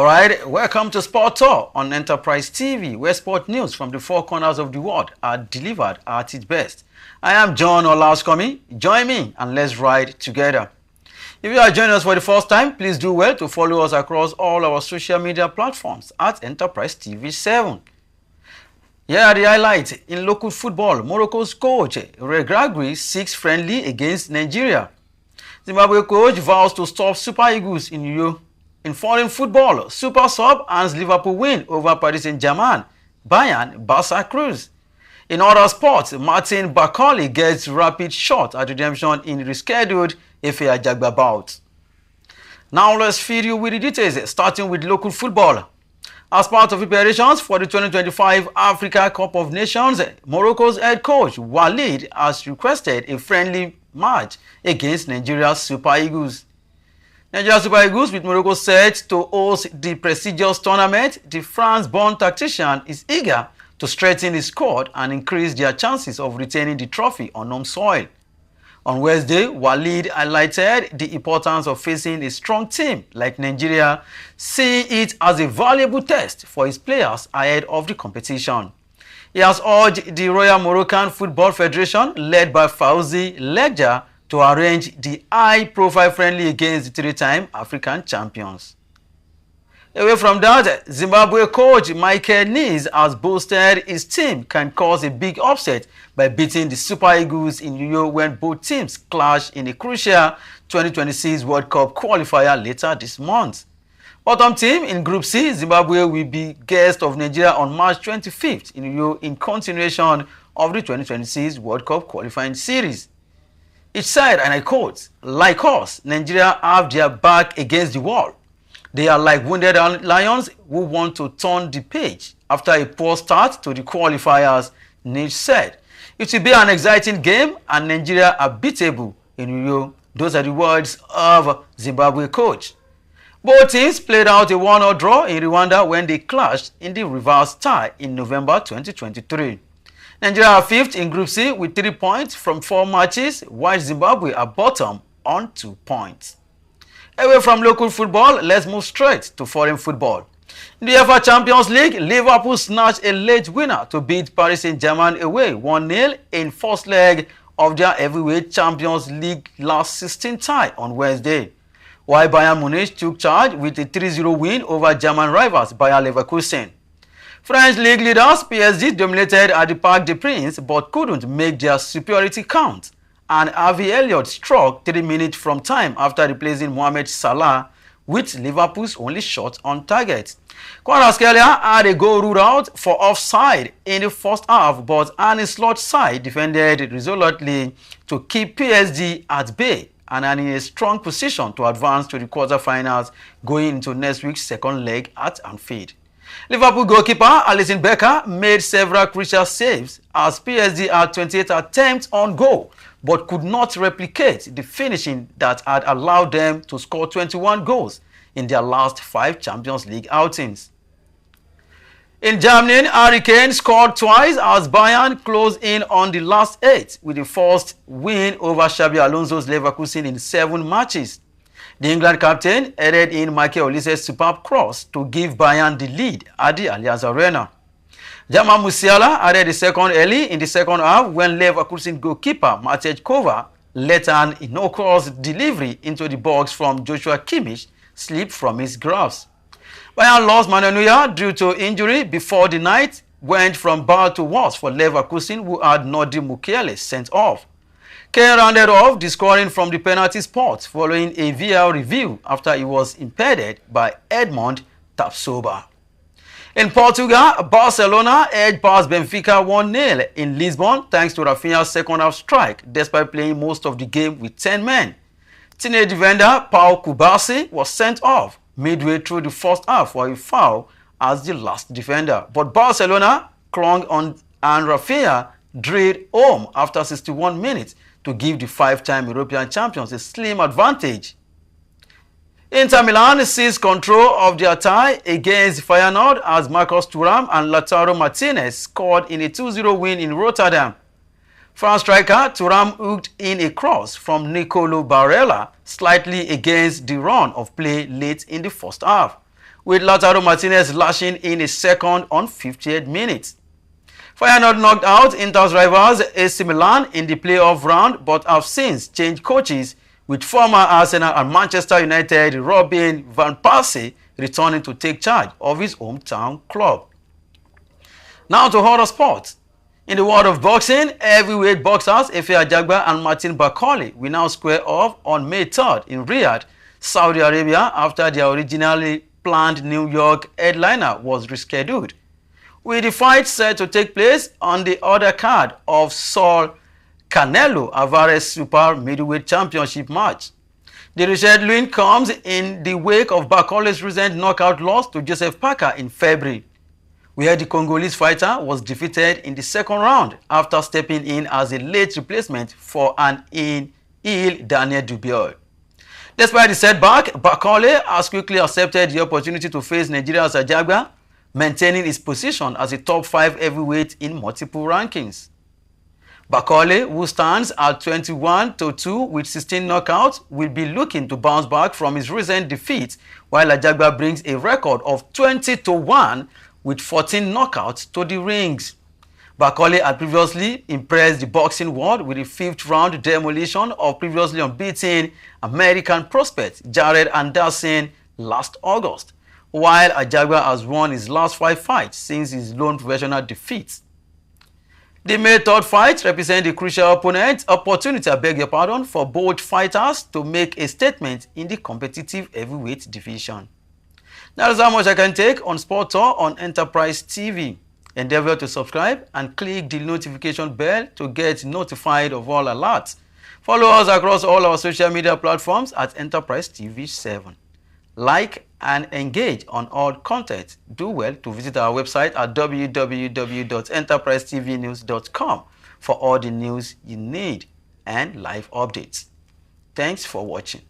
Alright, welcome to Sport Tour on Enterprise TV, where sport news from the four corners of the world are delivered at its best. I am John Olaskomi. Join me and let's ride together. If you are joining us for the first time, please do well to follow us across all our social media platforms at Enterprise TV 7. Here are the highlights. In local football, Morocco's coach Regragui seeks friendly against Nigeria. Zimbabwe coach vows to stop Super Eagles in Euro. In foreign football, Super Sub hands Liverpool win over Paris Saint-Germain, Bayern, Barca cruise. In other sports, Martin Bakoli gets rapid shot at redemption in rescheduled FA Ajagba bout. Now let's feed you with the details, starting with local football. As part of preparations for the 2025 Africa Cup of Nations, Morocco's head coach Walid has requested a friendly match against Nigeria's Super Eagles. Nigeria Super Eagles, with Morocco set to host the prestigious tournament, the France-born tactician is eager to strengthen his squad and increase their chances of retaining the trophy on home soil. On Wednesday, Walid highlighted the importance of facing a strong team like Nigeria, seeing it as a valuable test for his players ahead of the competition. He has urged the Royal Moroccan Football Federation, led by Fauzi Legja, to arrange the high-profile friendly against the three-time African champions. Away from that, Zimbabwe coach Michael Nies has boasted his team can cause a big upset by beating the Super Eagles in Rio when both teams clash in a crucial 2026 World Cup qualifier later this month. Bottom team in Group C, Zimbabwe will be guest of Nigeria on March 25th in Rio in continuation of the 2026 World Cup qualifying series. Each side, and I quote, "Like us, Nigeria have their back against the wall. They are like wounded lions who want to turn the page after a poor start to the qualifiers," Nish said. "It will be an exciting game and Nigeria are beatable in Rio." Those are the words of Zimbabwe coach. Both teams played out a 1-1 draw in Rwanda when they clashed in the reverse tie in November 2023. Nigeria are fifth in Group C with 3 points from 4 matches, while Zimbabwe are bottom on 2 points. Away from local football, let's move straight to foreign football. In the UEFA Champions League, Liverpool snatched a late winner to beat Paris Saint-Germain away 1-0 in first leg of their heavyweight Champions League last 16 tie on Wednesday, while Bayern Munich took charge with a 3-0 win over German rivals Bayer Leverkusen. French league leaders PSG dominated at the Parc des Princes but couldn't make their superiority count, and Harvey Elliott struck 3 minutes from time after replacing Mohamed Salah with Liverpool's only shot on target. Kvaratskhelia had a goal ruled out for offside in the first half, but Arne Slot's side defended resolutely to keep PSG at bay and are in a strong position to advance to the quarterfinals going into next week's second leg at Anfield. Liverpool goalkeeper Alisson Becker made several crucial saves as PSG had 28 attempts on goal but could not replicate the finishing that had allowed them to score 21 goals in their last 5 Champions League outings. In Germany, Harry Kane scored twice as Bayern closed in on the last 8 with the first win over Xabi Alonso's Leverkusen in 7 matches. The England captain headed in Michael Olise's superb cross to give Bayern the lead at the Allianz Arena. Jamal Musiala added the second early in the second half when Leverkusen goalkeeper Matej Kovac let an innocuous delivery into the box from Joshua Kimmich slip from his grasp. Bayern lost Manuel Neuer due to injury before the night went from bad to worse for Leverkusen, who had Nordi Mukiele sent off. Kane rounded off the scoring from the penalty spot following a VAR review after he was impeded by Edmond Tapsoba. In Portugal, Barcelona edged past Benfica 1-0 in Lisbon thanks to Rafinha's second-half strike despite playing most of the game with 10 men. Teenage defender Pau Kubasi was sent off midway through the first half for a foul as the last defender, but Barcelona clung on and Rafinha drilled home after 61 minutes to give the 5-time European champions a slim advantage. Inter Milan seized control of their tie against Feyenoord as Marcus Thuram and Lautaro Martinez scored in a 2-0 win in Rotterdam. France striker Thuram hooked in a cross from Nicolo Barella slightly against the run of play late in the first half, with Lautaro Martinez lashing in a second on 58th minute. Feyenoord knocked out Inter's rivals AC Milan in the playoff round but have since changed coaches, with former Arsenal and Manchester United Robin van Persie returning to take charge of his hometown club. Now to other sports. In the world of boxing, heavyweight boxers Efe Ajagba and Martin Bakole will now square off on May 3rd in Riyadh, Saudi Arabia, after their originally planned New York headliner was rescheduled, with the fight set to take place on the other card of Saul Canelo Alvarez Super Middleweight Championship match. The rescheduling comes in the wake of Bakole's recent knockout loss to Joseph Parker in February, where the Congolese fighter was defeated in the second round after stepping in as a late replacement for an ill Daniel Dubois. Despite the setback, Bakole has quickly accepted the opportunity to face Nigeria's Ajagba, maintaining his position as a top 5 heavyweight in multiple rankings. Bakole, who stands at 21-2 with 16 knockouts, will be looking to bounce back from his recent defeat, while Ajagba brings a record of 20-1 with 14 knockouts to the rings. Bakole had previously impressed the boxing world with a 5th round demolition of previously unbeaten American prospect Jared Anderson last August, while Ajagba has won his last 5 fights since his lone professional defeat. The May 3rd fight represents a crucial opportunity for both fighters to make a statement in the competitive heavyweight division. That is how much I can take on Sport Talk on Enterprise TV. Endeavor to subscribe and click the notification bell to get notified of all alerts. Follow us across all our social media platforms at Enterprise TV 7. Like and engage on all content. Do well to visit our website at www.enterprisetvnews.com for all the news you need and live updates. Thanks for watching.